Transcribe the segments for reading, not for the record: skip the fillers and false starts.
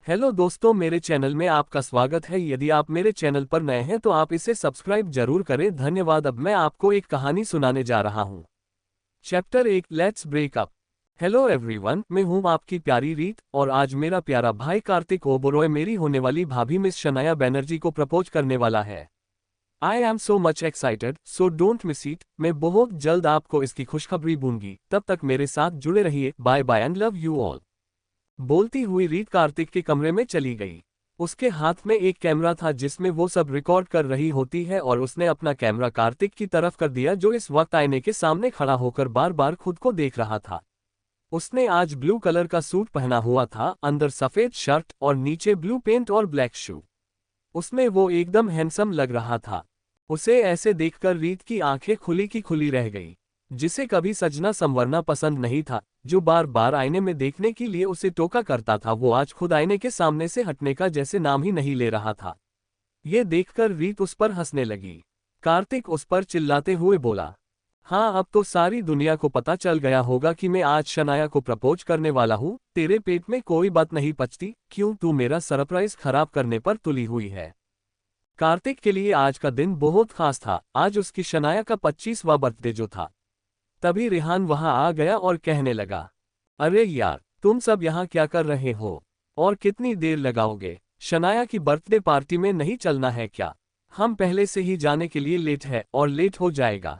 Hello दोस्तों, मेरे channel में आपका स्वागत है। यदि आप मेरे चैनल पर नए हैं तो आप इसे सब्सक्राइब जरूर करें। धन्यवाद। अब मैं आपको एक कहानी सुनाने जा रहा हूँ। Chapter 1, let's break up. Hello everyone, मैं हूँ आपकी प्यारी रीत और आज मेरा प्यारा भाई कार्तिक ओबोरॉय मेरी होने वाली भाभी मिस शनाया बनर्जी को प्रपोज करने वाला है। I am so much excited, so don't miss it. मैं बहुत जल्द आपको इसकी खुशखबरी दूंगी। तब तक मेरे साथ जुड़े रहिए। Bye bye and love you all. बोलती हुई रीत कार्तिक के कमरे में चली गई। उसके हाथ में एक कैमरा था जिसमें वो सब रिकॉर्ड कर रही होती है और उसने अपना कैमरा कार्तिक की तरफ कर दिया, जो इस वक्त आईने के सामने खड़ा होकर बार बार खुद को देख रहा था। उसने आज ब्लू कलर का सूट पहना हुआ था, अंदर सफेद शर्ट और नीचे ब्लू पेंट और ब्लैक शू। उसमें वो एकदम हैंडसम लग रहा था। उसे ऐसे देखकर रीत की आंखें खुली की खुली रह गई। जिसे कभी सजना संवरना पसंद नहीं था, जो बार बार आईने में देखने के लिए उसे टोका करता था, वो आज खुद आईने के सामने से हटने का जैसे नाम ही नहीं ले रहा था। ये देखकर रीत उस पर हंसने लगी। कार्तिक उस पर चिल्लाते हुए बोला, हाँ, अब तो सारी दुनिया को पता चल गया होगा कि मैं आज शनाया को प्रपोज करने वाला हूँ। तेरे पेट में कोई बात नहीं पचती क्यों? तू मेरा सरप्राइज खराब करने पर तुली हुई है। कार्तिक के लिए आज का दिन बहुत खास था। आज उसकी शनाया का 25वां बर्थडे जो था। तभी रेहान वहां आ गया और कहने लगा, अरे यार, तुम सब यहाँ क्या कर रहे हो और कितनी देर लगाओगे? शनाया की बर्थडे पार्टी में नहीं चलना है क्या? हम पहले से ही जाने के लिए लेट है और लेट हो जाएगा।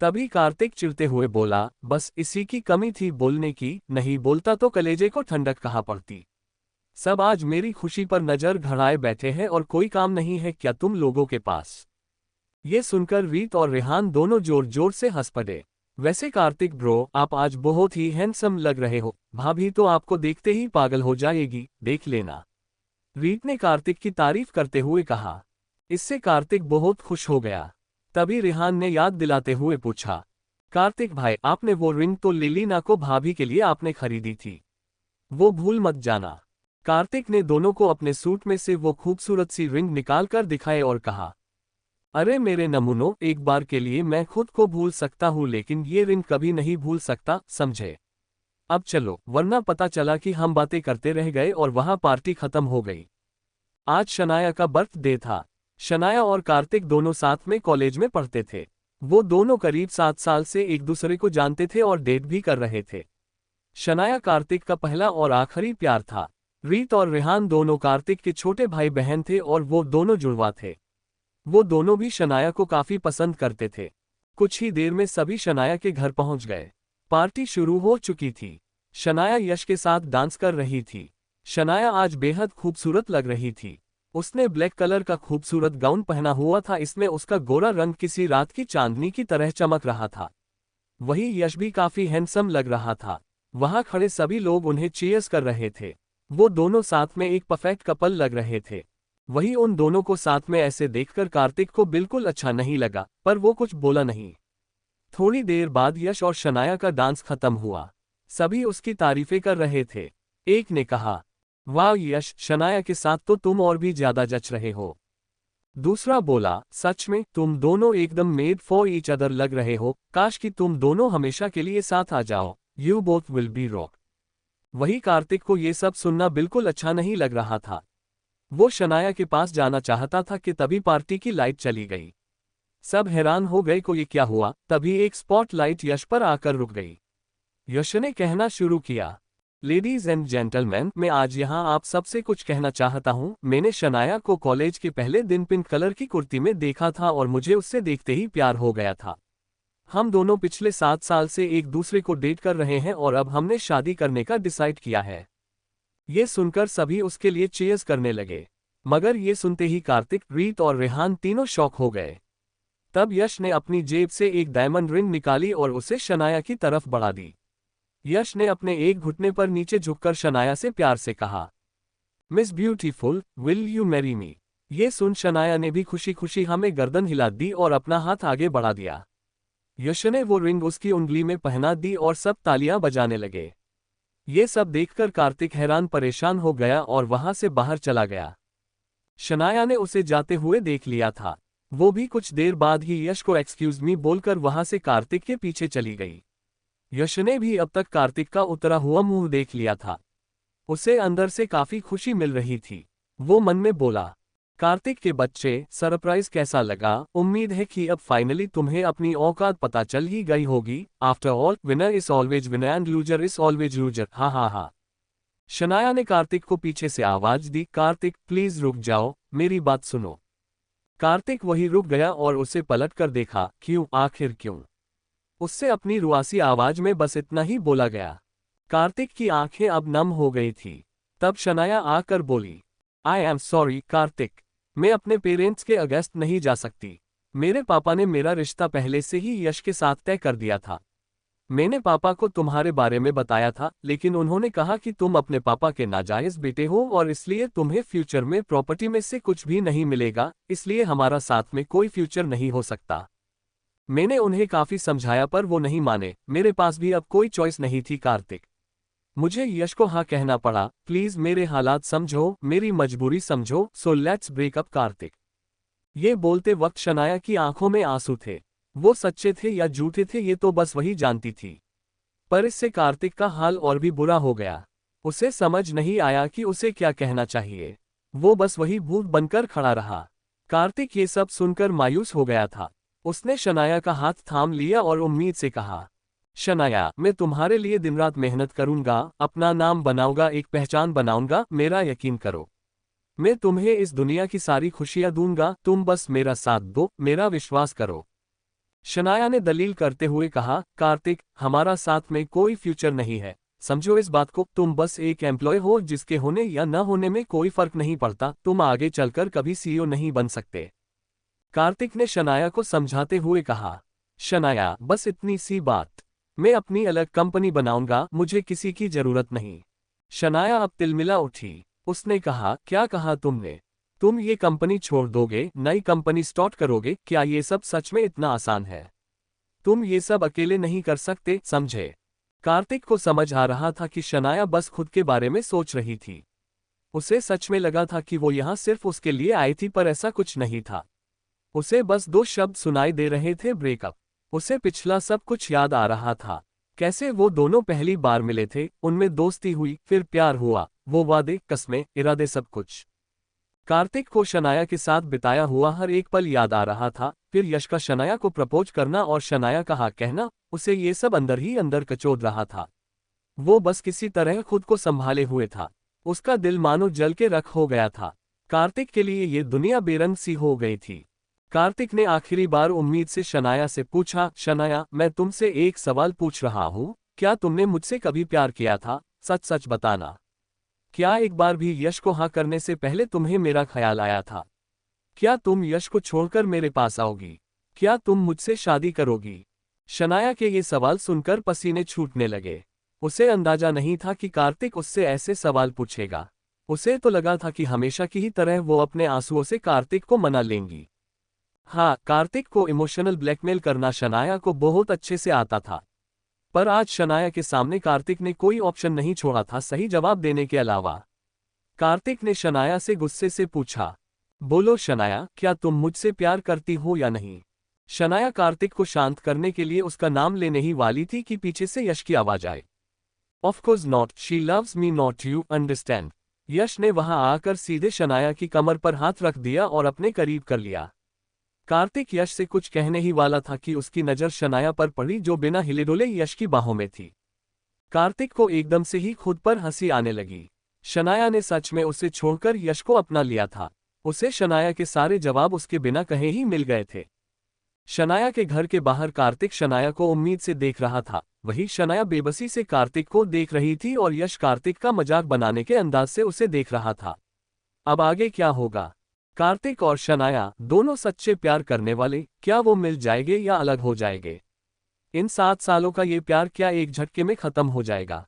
तभी कार्तिक चिढ़ते हुए बोला, बस इसी की कमी थी बोलने की, नहीं बोलता तो कलेजे को ठंडक कहाँ पड़ती। सब आज मेरी खुशी पर नजर गड़ाए बैठे हैं और कोई काम नहीं है क्या तुम लोगों के पास? ये सुनकर रीत और रेहान दोनों जोर जोर से हंस पड़े। वैसे कार्तिक ब्रो, आप आज बहुत ही हैंडसम लग रहे हो। भाभी तो आपको देखते ही पागल हो जाएगी, देख लेना। रीत ने कार्तिक की तारीफ करते हुए कहा। इससे कार्तिक बहुत खुश हो गया। तभी रेहान ने याद दिलाते हुए पूछा, कार्तिक भाई, आपने वो रिंग तो लिलीना को भाभी के लिए आपने खरीदी थी, वो भूल मत जाना। कार्तिक ने दोनों को अपने सूट में से वो खूबसूरत सी रिंग निकालकर दिखाए और कहा, अरे मेरे नमूनों, एक बार के लिए मैं खुद को भूल सकता हूँ लेकिन ये रिंग कभी नहीं भूल सकता, समझे? अब चलो, वरना पता चला कि हम बातें करते रह गए और वहां पार्टी खत्म हो गई। आज शनाया का बर्थडे था। शनाया और कार्तिक दोनों साथ में कॉलेज में पढ़ते थे। वो दोनों करीब 7 साल से एक दूसरे को जानते थे और डेट भी कर रहे थे। शनाया कार्तिक का पहला और आखिरी प्यार था। रीत और रेहान दोनों कार्तिक के छोटे भाई बहन थे और वो दोनों जुड़वा थे। वो दोनों भी शनाया को काफी पसंद करते थे। कुछ ही देर में सभी शनाया के घर पहुंच गए। पार्टी शुरू हो चुकी थी। शनाया यश के साथ डांस कर रही थी। शनाया आज बेहद खूबसूरत लग रही थी। उसने ब्लैक कलर का खूबसूरत गाउन पहना हुआ था, इसमें उसका गोरा रंग किसी रात की चांदनी की तरह चमक रहा था। वही यश भी काफी हैंडसम लग रहा था। वहां खड़े सभी लोग उन्हें चीयर्स कर रहे थे। वो दोनों साथ में एक परफेक्ट कपल लग रहे थे। वही उन दोनों को साथ में ऐसे देखकर कार्तिक को बिल्कुल अच्छा नहीं लगा, पर वो कुछ बोला नहीं। थोड़ी देर बाद यश और शनाया का डांस खत्म हुआ। सभी उसकी तारीफें कर रहे थे। एक ने कहा, वाह यश, शनाया के साथ तो तुम और भी ज्यादा जच रहे हो। दूसरा बोला, सच में तुम दोनों एकदम मेड फॉर ईच अदर लग रहे हो, काश कि तुम दोनों हमेशा के लिए साथ आ जाओ। You both will be rock. वही कार्तिक को ये सब सुनना बिल्कुल अच्छा नहीं लग रहा था। वो शनाया के पास जाना चाहता था कि तभी पार्टी की लाइट चली गई। सब हैरान हो गए को ये क्या हुआ। तभी एक स्पॉट लाइट यश पर आकर रुक गई। यश ने कहना शुरू किया, लेडीज एंड जेंटलमैन, मैं आज यहाँ आप सबसे कुछ कहना चाहता हूँ। मैंने शनाया को कॉलेज के पहले दिन पिंक कलर की कुर्ती में देखा था और मुझे उससे देखते ही प्यार हो गया था। हम दोनों पिछले 7 साल से एक दूसरे को डेट कर रहे हैं और अब हमने शादी करने का डिसाइड किया है। ये सुनकर सभी उसके लिए चीयर्स करने लगे। मगर ये सुनते ही कार्तिक, रीत और रेहान तीनों शॉक हो गए। तब यश ने अपनी जेब से एक डायमंड रिंग निकाली और उसे शनाया की तरफ बढ़ा दी। यश ने अपने एक घुटने पर नीचे झुककर शनाया से प्यार से कहा, miss beautiful, will you marry me? ये सुन शनाया ने भी खुशी खुशी हमें गर्दन हिला दी और अपना हाथ आगे बढ़ा दिया। यश ने वो रिंग उसकी उंगली में पहना दी और सब तालियां बजाने लगे। ये सब देखकर कार्तिक हैरान परेशान हो गया और वहां से बाहर चला गया। शनाया ने उसे जाते हुए देख लिया था। वो भी कुछ देर बाद ही यश को एक्सक्यूज मी बोलकर वहां से कार्तिक के पीछे चली गई। यश ने भी अब तक कार्तिक का उतरा हुआ मुंह देख लिया था। उसे अंदर से काफी खुशी मिल रही थी। वो मन में बोला, कार्तिक के बच्चे, सरप्राइज कैसा लगा? उम्मीद है कि अब फाइनली तुम्हें अपनी औकात पता चल ही गई होगी। After all, winner is always winner and loser is always loser. हा हा हा। शनाया ने कार्तिक को पीछे से आवाज दी, कार्तिक प्लीज रुक जाओ, मेरी बात सुनो। कार्तिक वही रुक गया और उसे पलट कर देखा। क्यों? आखिर क्यों? उससे अपनी रुआसी आवाज में बस इतना ही बोला गया। कार्तिक की आंखें अब नम हो गई थी। तब शनाया आकर बोली, आई एम सॉरी कार्तिक, मैं अपने पेरेंट्स के अगेंस्ट नहीं जा सकती। मेरे पापा ने मेरा रिश्ता पहले से ही यश के साथ तय कर दिया था। मैंने पापा को तुम्हारे बारे में बताया था, लेकिन उन्होंने कहा कि तुम अपने पापा के नाजायज बेटे हो और इसलिए तुम्हें फ्यूचर में प्रॉपर्टी में से कुछ भी नहीं मिलेगा, इसलिए हमारा साथ में कोई फ्यूचर नहीं हो सकता। मैंने उन्हें काफी समझाया पर वो नहीं माने। मेरे पास भी अब कोई चॉइस नहीं थी कार्तिक। मुझे यश को हाँ कहना पड़ा। प्लीज मेरे हालात समझो, मेरी मजबूरी समझो, so let's break up Kartik. ये बोलते वक्त शनाया की आंखों में आंसू थे। वो सच्चे थे या झूठे थे ये तो बस वही जानती थी। पर इससे कार्तिक का हाल और भी बुरा हो गया। उसे समझ नहीं आया कि उसे क्या कहना चाहिए। वो बस वही भूत बनकर खड़ा रहा। कार्तिक ये सब सुनकर मायूस हो गया था। उसने शनाया का हाथ थाम लिया और उम्मीद से कहा, शनाया, मैं तुम्हारे लिए दिन रात मेहनत करूंगा, अपना नाम बनाऊंगा, एक पहचान बनाऊंगा, मेरा यकीन करो। मैं तुम्हें इस दुनिया की सारी खुशियां दूंगा, तुम बस मेरा साथ दो, मेरा विश्वास करो। शनाया ने दलील करते हुए कहा, कार्तिक, हमारा साथ में कोई फ्यूचर नहीं है। समझो इस बात को, तुम बस एक एम्प्लॉय हो जिसके होने या न होने में कोई फर्क नहीं पड़ता। तुम आगे चलकर कभी सीईओ नहीं बन सकते। कार्तिक ने शनाया को समझाते हुए कहा, शनाया, बस इतनी सी बात। मैं अपनी अलग कंपनी बनाऊंगा, मुझे किसी की जरूरत नहीं। शनाया अब तिलमिला उठी। उसने कहा, क्या कहा तुमने? तुम ये कंपनी छोड़ दोगे, नई कंपनी स्टार्ट करोगे? क्या ये सब सच में इतना आसान है? तुम ये सब अकेले नहीं कर सकते, समझे? कार्तिक को समझ आ रहा था कि शनाया बस खुद के बारे में सोच रही थी। उसे सच में लगा था कि वो यहाँ सिर्फ उसके लिए आई थी, पर ऐसा कुछ नहीं था। उसे बस दो शब्द सुनाई दे रहे थे, ब्रेकअप। उसे पिछला सब कुछ याद आ रहा था। कैसे वो दोनों पहली बार मिले थे, उनमें दोस्ती हुई, फिर प्यार हुआ, वो वादे, कस्में, इरादे, सब कुछ। कार्तिक को शनाया के साथ बिताया हुआ हर एक पल याद आ रहा था। फिर यश का शनाया को प्रपोज करना और शनाया का हाँ कहना, उसे ये सब अंदर ही अंदर कचोद रहा था। वो बस किसी तरह खुद को संभाले हुए था। उसका दिल मानो जल के रख हो गया था। कार्तिक के लिए ये दुनिया बेरंग सी हो गई थी। कार्तिक ने आखिरी बार उम्मीद से शनाया से पूछा, शनाया, मैं तुमसे एक सवाल पूछ रहा हूँ, क्या तुमने मुझसे कभी प्यार किया था? सच सच बताना। क्या एक बार भी यश को हाँ करने से पहले तुम्हें मेरा ख्याल आया था? क्या तुम यश को छोड़कर मेरे पास आओगी? क्या तुम मुझसे शादी करोगी? शनाया के ये सवाल सुनकर पसीने छूटने लगे। उसे अंदाजा नहीं था कि कार्तिक उससे ऐसे सवाल पूछेगा। उसे तो लगा था कि हमेशा की ही तरह वो अपने आंसुओं से कार्तिक को मना लेंगी। हाँ, कार्तिक को इमोशनल ब्लैकमेल करना शनाया को बहुत अच्छे से आता था। पर आज शनाया के सामने कार्तिक ने कोई ऑप्शन नहीं छोड़ा था सही जवाब देने के अलावा। कार्तिक ने शनाया से गुस्से से पूछा, बोलो शनाया, क्या तुम मुझसे प्यार करती हो या नहीं? शनाया कार्तिक को शांत करने के लिए उसका नाम लेने ही वाली थी कि पीछे से यश की आवाज आए, of course not, she loves me not, you understand. Yash ने वहां आकर सीधे शनाया की कमर पर हाथ रख दिया और अपने करीब कर लिया। कार्तिक यश से कुछ कहने ही वाला था कि उसकी नजर शनाया पर पड़ी जो बिना हिले डुले यश की बाहों में थी। कार्तिक को एकदम से ही खुद पर हंसी आने लगी। शनाया ने सच में उसे छोड़कर यश को अपना लिया था। उसे शनाया के सारे जवाब उसके बिना कहे ही मिल गए थे। शनाया के घर के बाहर कार्तिक शनाया को उम्मीद से देख रहा था, वही शनाया बेबसी से कार्तिक को देख रही थी और यश कार्तिक का मजाक बनाने के अंदाज से उसे देख रहा था। अब आगे क्या होगा? कार्तिक और शनाया दोनों सच्चे प्यार करने वाले, क्या वो मिल जाएंगे या अलग हो जाएंगे? इन 7 सालों का ये प्यार क्या एक झटके में खत्म हो जाएगा?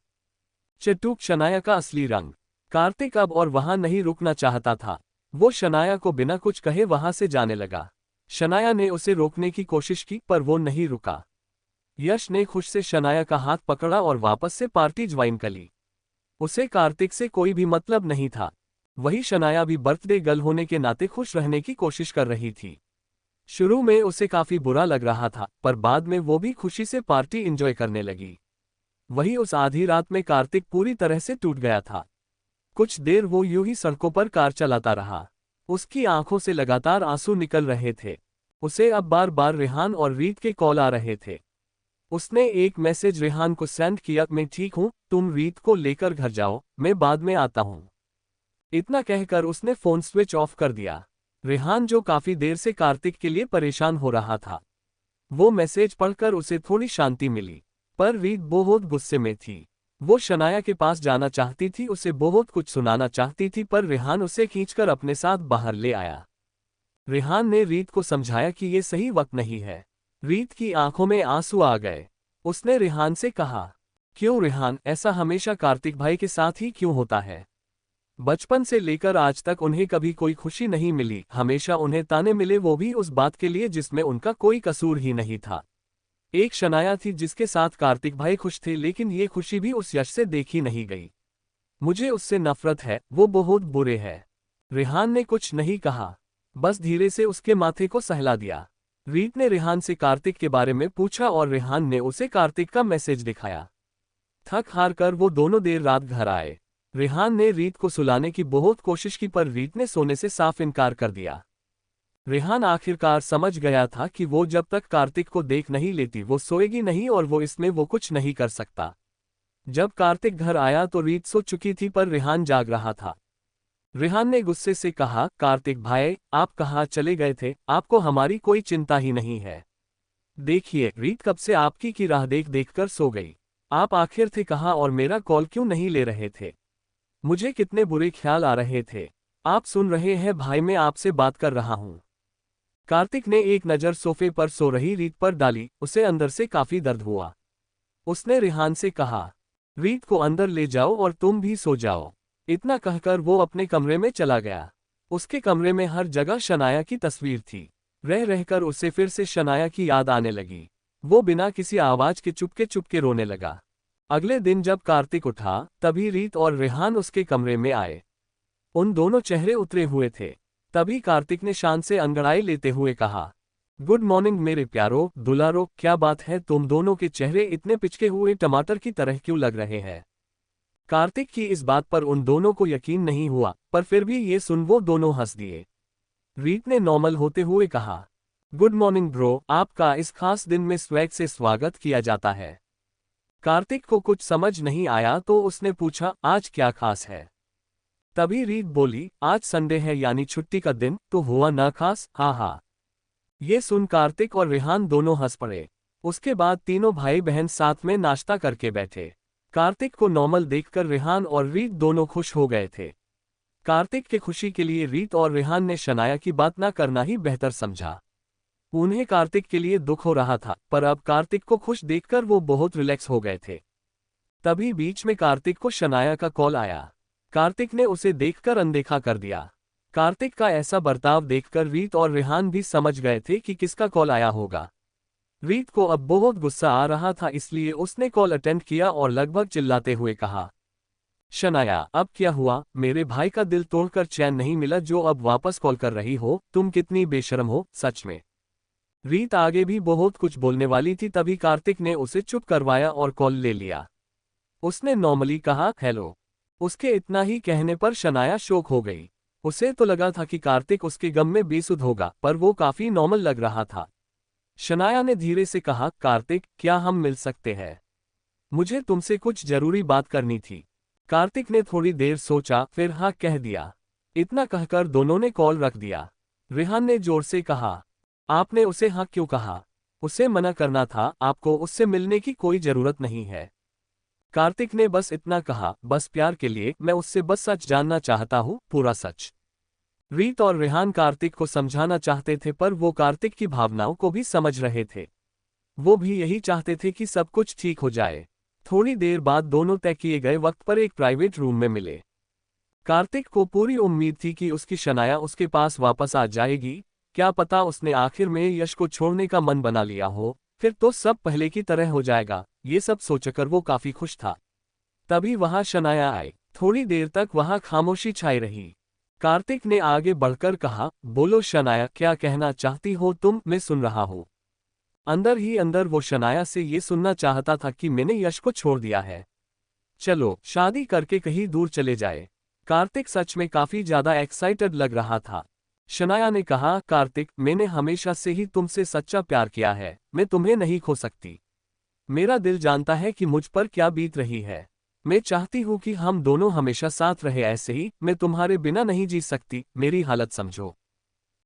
चटूक शनाया का असली रंग। कार्तिक अब और वहां नहीं रुकना चाहता था। वो शनाया को बिना कुछ कहे वहां से जाने लगा। शनाया ने उसे रोकने की कोशिश की पर वो नहीं रुका। यश ने खुश से शनाया का हाथ पकड़ा और वापस से पार्टी ज्वाइन कर ली। उसे कार्तिक से कोई भी मतलब नहीं था। वही शनाया भी बर्थडे गर्ल होने के नाते खुश रहने की कोशिश कर रही थी। शुरू में उसे काफी बुरा लग रहा था, पर बाद में वो भी खुशी से पार्टी एंजॉय करने लगी। वही उस आधी रात में कार्तिक पूरी तरह से टूट गया था। कुछ देर वो यूं ही सड़कों पर कार चलाता रहा। उसकी आंखों से लगातार आंसू निकल रहे थे। उसे अब बार बार रेहान और रीत के कॉल आ रहे थे। उसने एक मैसेज रेहान को सेंड किया, मैं ठीक हूं, तुम रीत को लेकर घर जाओ, मैं बाद में आता हूं। इतना कहकर उसने फोन स्विच ऑफ कर दिया। रेहान जो काफी देर से कार्तिक के लिए परेशान हो रहा था, वो मैसेज पढ़कर उसे थोड़ी शांति मिली। पर रीत बहुत गुस्से में थी। वो शनाया के पास जाना चाहती थी, उसे बहुत कुछ सुनाना चाहती थी, पर रेहान उसे खींचकर अपने साथ बाहर ले आया। रेहान ने रीत को समझाया कि ये सही वक्त नहीं है। रीत की आंखों में आंसू आ गए। उसने रेहान से कहा, क्यों रेहान, ऐसा हमेशा कार्तिक भाई के साथ ही क्यों होता है? बचपन से लेकर आज तक उन्हें कभी कोई खुशी नहीं मिली, हमेशा उन्हें ताने मिले, वो भी उस बात के लिए जिसमें उनका कोई कसूर ही नहीं था। एक शनाया थी जिसके साथ कार्तिक भाई खुश थे, लेकिन ये खुशी भी उस यश से देखी नहीं गई। मुझे उससे नफरत है, वो बहुत बुरे है। रेहान ने कुछ नहीं कहा, बस धीरे से उसके माथे को सहला दिया। रीत ने रेहान से कार्तिक के बारे में पूछा और रेहान ने उसे कार्तिक का मैसेज दिखाया। थक हार कर वो दोनों देर रात घर आए। रेहान ने रीत को सुलाने की बहुत कोशिश की, पर रीत ने सोने से साफ इनकार कर दिया। रेहान आखिरकार समझ गया था कि वो जब तक कार्तिक को देख नहीं लेती वो सोएगी नहीं, और वो इसमें वो कुछ नहीं कर सकता। जब कार्तिक घर आया तो रीत सो चुकी थी, पर रेहान जाग रहा था। रेहान ने गुस्से से कहा, कार्तिक भाई, आप कहाँ चले गए थे? आपको हमारी कोई चिंता ही नहीं है। देखिए, रीत कब से आपकी की राह देख देख कर सो गई। आप आखिर थे कहाँ और मेरा कॉल क्यों नहीं ले रहे थे? मुझे कितने बुरे ख्याल आ रहे थे। आप सुन रहे हैं भाई, मैं आपसे बात कर रहा हूं। कार्तिक ने एक नज़र सोफे पर सो रही रीत पर डाली। उसे अंदर से काफी दर्द हुआ। उसने रेहान से कहा, रीत को अंदर ले जाओ और तुम भी सो जाओ। इतना कहकर वो अपने कमरे में चला गया। उसके कमरे में हर जगह शनाया की तस्वीर थी। रह रहकर उसे फिर से शनाया की याद आने लगी। वो बिना किसी आवाज के चुपके चुपके रोने लगा। अगले दिन जब कार्तिक उठा, तभी रीत और रेहान उसके कमरे में आए। उन दोनों चेहरे उतरे हुए थे। तभी कार्तिक ने शान से अंगड़ाई लेते हुए कहा, गुड मॉर्निंग मेरे प्यारो दुलारो, क्या बात है, तुम दोनों के चेहरे इतने पिचके हुए टमाटर की तरह क्यों लग रहे हैं? कार्तिक की इस बात पर उन दोनों को यकीन नहीं हुआ, पर फिर भी ये सुन वो दोनों हंस दिए। रीत ने नॉर्मल होते हुए कहा, गुड मॉर्निंग ब्रो, आपका इस खास दिन में स्वैग से स्वागत किया जाता है। कार्तिक को कुछ समझ नहीं आया तो उसने पूछा, आज क्या खास है? तभी रीत बोली, आज संडे है यानी छुट्टी का दिन, तो हुआ ना खास, हाँ हाँ। ये सुन कार्तिक और रेहान दोनों हंस पड़े। उसके बाद तीनों भाई बहन साथ में नाश्ता करके बैठे। कार्तिक को नॉर्मल देखकर रेहान और रीत दोनों खुश हो गए थे। कार्तिक के खुशी के लिए रीत और रेहान ने शनाया की बात ना करना ही बेहतर समझा। उन्हें कार्तिक के लिए दुख हो रहा था, पर अब कार्तिक को खुश देखकर वो बहुत रिलैक्स हो गए थे। तभी बीच में कार्तिक को शनाया का कॉल आया। कार्तिक ने उसे देखकर अनदेखा कर दिया। कार्तिक का ऐसा बर्ताव देखकर रीत और रेहान भी समझ गए थे कि किसका कॉल आया होगा। रीत को अब बहुत गुस्सा आ रहा था, इसलिए उसने कॉल अटेंड किया और लगभग चिल्लाते हुए कहा, शनाया, अब क्या हुआ? मेरे भाई का दिल तोड़कर चैन नहीं मिला जो अब वापस कॉल कर रही हो? तुम कितनी बेशर्म हो, सच में। रीत आगे भी बहुत कुछ बोलने वाली थी, तभी कार्तिक ने उसे चुप करवाया और कॉल ले लिया। उसने नॉर्मली कहा, हेलो। उसके इतना ही कहने पर शनाया शॉक हो गई। उसे तो लगा था कि कार्तिक उसके गम में बेसुध होगा, पर वो काफी नॉर्मल लग रहा था। शनाया ने धीरे से कहा, कार्तिक, क्या हम मिल सकते हैं? मुझे तुमसे कुछ जरूरी बात करनी थी। कार्तिक ने थोड़ी देर सोचा, फिर हाँ कह दिया। इतना कहकर दोनों ने कॉल रख दिया। रेहान ने जोर से कहा, आपने उसे हाँ क्यों कहा? उसे मना करना था, आपको उससे मिलने की कोई जरूरत नहीं है। कार्तिक ने बस इतना कहा, बस प्यार के लिए, मैं उससे बस सच जानना चाहता हूँ, पूरा सच। रीत और रेहान कार्तिक को समझाना चाहते थे, पर वो कार्तिक की भावनाओं को भी समझ रहे थे। वो भी यही चाहते थे कि सब कुछ ठीक हो जाए। थोड़ी देर बाद दोनों तय किए गए वक्त पर एक प्राइवेट रूम में मिले। कार्तिक को पूरी उम्मीद थी कि उसकी शनाया उसके पास वापस आ जाएगी। क्या पता उसने आखिर में यश को छोड़ने का मन बना लिया हो, फिर तो सब पहले की तरह हो जाएगा। ये सब सोचकर वो काफी खुश था। तभी वहां शनाया आई। थोड़ी देर तक वहां खामोशी छाई रही। कार्तिक ने आगे बढ़कर कहा, बोलो शनाया, क्या कहना चाहती हो तुम? मैं सुन रहा हूं। अंदर ही अंदर वो शनाया से ये सुनना चाहता था कि मैंने यश को छोड़ दिया है। चलो शादी करके कहीं दूर चले जाए। कार्तिक सच में काफी ज्यादा एक्साइटेड लग रहा था। शनाया ने कहा, कार्तिक, मैंने हमेशा से ही तुमसे सच्चा प्यार किया है, मैं तुम्हें नहीं खो सकती। मेरा दिल जानता है कि मुझ पर क्या बीत रही है। मैं चाहती हूँ कि हम दोनों हमेशा साथ रहे, ऐसे ही। मैं तुम्हारे बिना नहीं जी सकती, मेरी हालत समझो।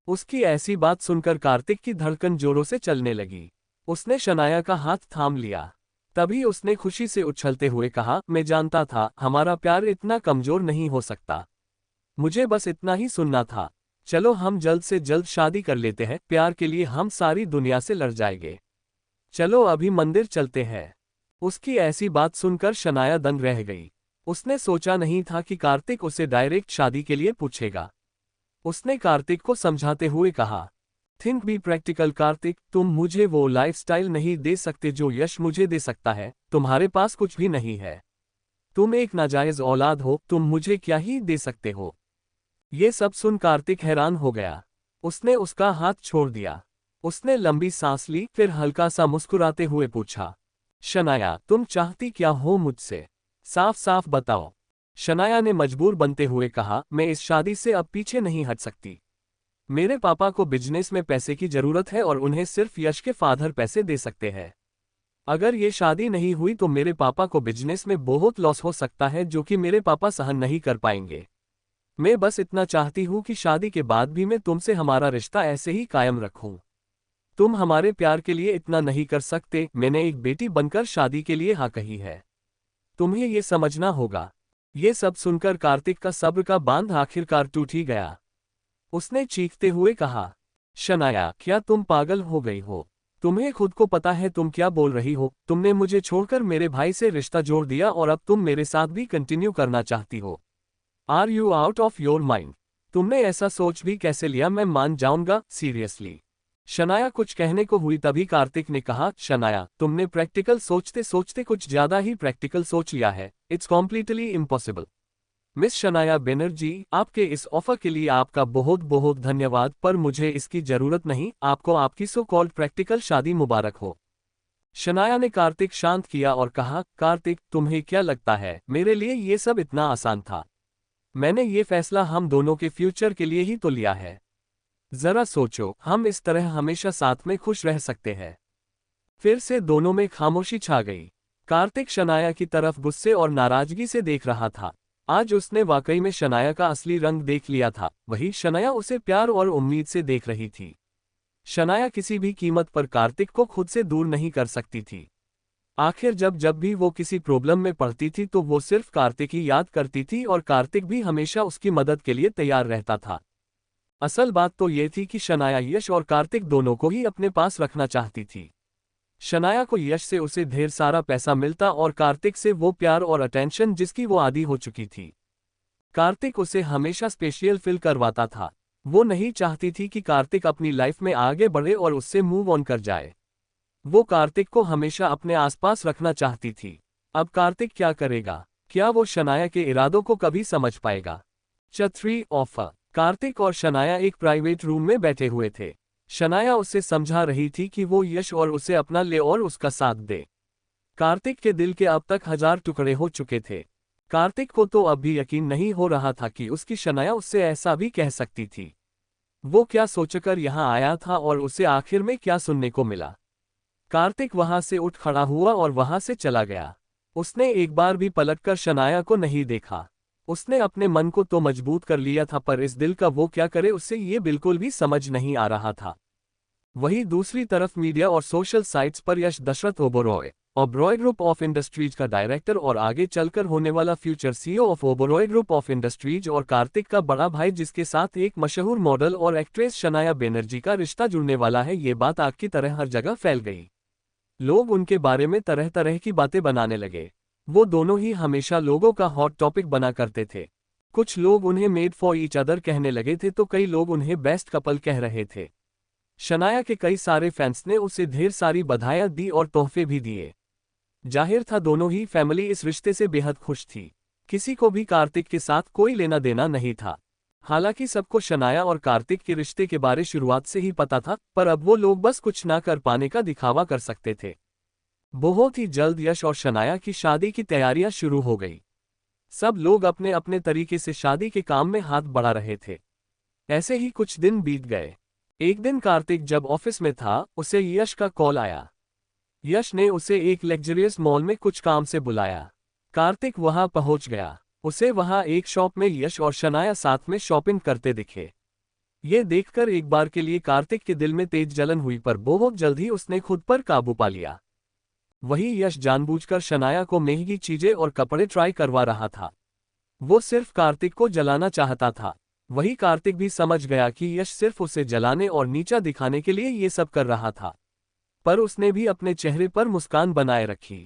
उसकी ऐसी बात सुनकर कार्तिक की धड़कन जोरों से चलने लगी। उसने शनाया का हाथ थाम लिया। तभी उसने खुशी से उछलते हुए कहा, मैं जानता था हमारा प्यार इतना कमजोर नहीं हो सकता। मुझे बस इतना ही सुनना था। चलो हम जल्द से जल्द शादी कर लेते हैं, प्यार के लिए हम सारी दुनिया से लड़ जाएंगे। चलो अभी मंदिर चलते हैं। उसकी ऐसी बात सुनकर शनाया दंग रह गई। उसने सोचा नहीं था कि कार्तिक उसे डायरेक्ट शादी के लिए पूछेगा। उसने कार्तिक को समझाते हुए कहा, थिंक बी प्रैक्टिकल कार्तिक, तुम मुझे वो लाइफस्टाइल नहीं दे सकते जो यश मुझे दे सकता है। तुम्हारे पास कुछ भी नहीं है। तुम एक नाजायज औलाद हो, तुम मुझे क्या ही दे सकते हो। ये सब सुन कार्तिक हैरान हो गया। उसने उसका हाथ छोड़ दिया। उसने लंबी सांस ली, फिर हल्का सा मुस्कुराते हुए पूछा, शनाया, तुम चाहती क्या हो मुझसे? साफ साफ बताओ। शनाया ने मजबूर बनते हुए कहा, मैं इस शादी से अब पीछे नहीं हट सकती। मेरे पापा को बिजनेस में पैसे की जरूरत है और उन्हें सिर्फ यश के फादर पैसे दे सकते हैं। अगर ये शादी नहीं हुई तो मेरे पापा को बिजनेस में बहुत लॉस हो सकता है, जो कि मेरे पापा सहन नहीं कर पाएंगे। मैं बस इतना चाहती हूँ कि शादी के बाद भी मैं तुमसे हमारा रिश्ता ऐसे ही कायम रखूं। तुम हमारे प्यार के लिए इतना नहीं कर सकते? मैंने एक बेटी बनकर शादी के लिए हाँ कही है। तुम्हें ये समझना होगा। ये सब सुनकर कार्तिक का सब्र का बांध आखिरकार टूट ही गया। उसने चीखते हुए कहा, शनाया, क्या तुम पागल हो गई हो? तुम्हें खुद को पता है तुम क्या बोल रही हो? तुमने मुझे छोड़कर मेरे भाई से रिश्ता जोड़ दिया और अब तुम मेरे साथ भी कंटिन्यू करना चाहती हो। Are you out of your mind? तुमने ऐसा सोच भी कैसे लिया? मैं मान जाऊंगा, सीरियसली। शनाया कुछ कहने को हुई, तभी कार्तिक ने कहा, शनाया, तुमने प्रैक्टिकल सोचते सोचते कुछ ज्यादा ही प्रैक्टिकल सोच लिया है। It's completely impossible. Miss Shanaya Banerjee, आपके इस ऑफर के लिए आपका बहुत बहुत धन्यवाद, पर मुझे इसकी जरूरत नहीं। आपको आपकी सो कॉल्ड प्रैक्टिकल शादी मुबारक हो। शनाया ने कार्तिक शांत किया और कहा, कार्तिक, तुम्हें क्या लगता है मेरे लिए ये सब इतना आसान था? मैंने ये फैसला हम दोनों के फ्यूचर के लिए ही तो लिया है। जरा सोचो, हम इस तरह हमेशा साथ में खुश रह सकते हैं। फिर से दोनों में खामोशी छा गई। कार्तिक शनाया की तरफ गुस्से और नाराजगी से देख रहा था। आज उसने वाकई में शनाया का असली रंग देख लिया था। वही शनाया उसे प्यार और उम्मीद से देख रही थी। शनाया किसी भी कीमत पर कार्तिक को खुद से दूर नहीं कर सकती थी। आखिर जब जब भी वो किसी प्रॉब्लम में पड़ती थी तो वो सिर्फ कार्तिक ही याद करती थी और कार्तिक भी हमेशा उसकी मदद के लिए तैयार रहता था। असल बात तो ये थी कि शनाया यश और कार्तिक दोनों को ही अपने पास रखना चाहती थी। शनाया को यश से उसे ढेर सारा पैसा मिलता और कार्तिक से वो प्यार और अटेंशन जिसकी वो आदी हो चुकी थी। कार्तिक उसे हमेशा स्पेशल फील करवाता था। वो नहीं चाहती थी कि कार्तिक अपनी लाइफ में आगे बढ़े और उससे मूव ऑन कर जाए। वो कार्तिक को हमेशा अपने आसपास रखना चाहती थी। अब कार्तिक क्या करेगा? क्या वो शनाया के इरादों को कभी समझ पाएगा? Chapter 3 offer. कार्तिक और शनाया एक प्राइवेट रूम में बैठे हुए थे। शनाया उसे समझा रही थी कि वो यश और उसे अपना ले और उसका साथ दे। कार्तिक के दिल के अब तक 1000 टुकड़े हो चुके थे। कार्तिक को तो अब भी यकीन नहीं हो रहा था कि उसकी शनाया उससे ऐसा भी कह सकती थी। वो क्या सोचकर यहाँ आया था और उसे आखिर में क्या सुनने को मिला? कार्तिक वहां से उठ खड़ा हुआ और वहां से चला गया। उसने एक बार भी पलटकर शनाया को नहीं देखा। उसने अपने मन को तो मजबूत कर लिया था, पर इस दिल का वो क्या करे उसे ये बिल्कुल भी समझ नहीं आ रहा था। वहीं दूसरी तरफ मीडिया और सोशल साइट्स पर Yash Dashrath Oberoi group of industries का डायरेक्टर और आगे चलकर होने वाला future CEO of Oberoi group of industries और कार्तिक का बड़ा भाई जिसके साथ एक मशहूर मॉडल और एक्ट्रेस शनाया बनर्जी का रिश्ता जुड़ने वाला है, ये बात आग की तरह हर जगह फैल गई। लोग उनके बारे में तरह तरह की बातें बनाने लगे। वो दोनों ही हमेशा लोगों का हॉट टॉपिक बना करते थे। कुछ लोग उन्हें मेड फॉर ईच अदर कहने लगे थे तो कई लोग उन्हें बेस्ट कपल कह रहे थे। शनाया के कई सारे फैंस ने उसे ढेर सारी बधाइयां दी और तोहफे भी दिए। जाहिर था दोनों ही फैमिली इस रिश्ते से बेहद खुश थी। किसी को भी कार्तिक के साथ कोई लेना देना नहीं था। हालांकि सबको शनाया और कार्तिक के रिश्ते के बारे शुरुआत से ही पता था, पर अब वो लोग बस कुछ ना कर पाने का दिखावा कर सकते थे। बहुत ही जल्द यश और शनाया की शादी की तैयारियां शुरू हो गई। सब लोग अपने अपने तरीके से शादी के काम में हाथ बढ़ा रहे थे। ऐसे ही कुछ दिन बीत गए। एक दिन कार्तिक जब ऑफिस में था, उसे यश का कॉल आया। यश ने उसे एक लग्जरियस मॉल में कुछ काम से बुलाया। कार्तिक वहां पहुंच गया। उसे वहां एक शॉप में यश और शनाया साथ में शॉपिंग करते दिखे। ये देखकर एक बार के लिए कार्तिक के दिल में तेज जलन हुई, पर बहुत जल्द ही उसने खुद पर काबू पा लिया। वही यश जानबूझकर शनाया को महंगी चीजें और कपड़े ट्राई करवा रहा था। वो सिर्फ कार्तिक को जलाना चाहता था। वही कार्तिक भी समझ गया कि यश सिर्फ उसे जलाने और नीचा दिखाने के लिए ये सब कर रहा था, पर उसने भी अपने चेहरे पर मुस्कान बनाए रखी।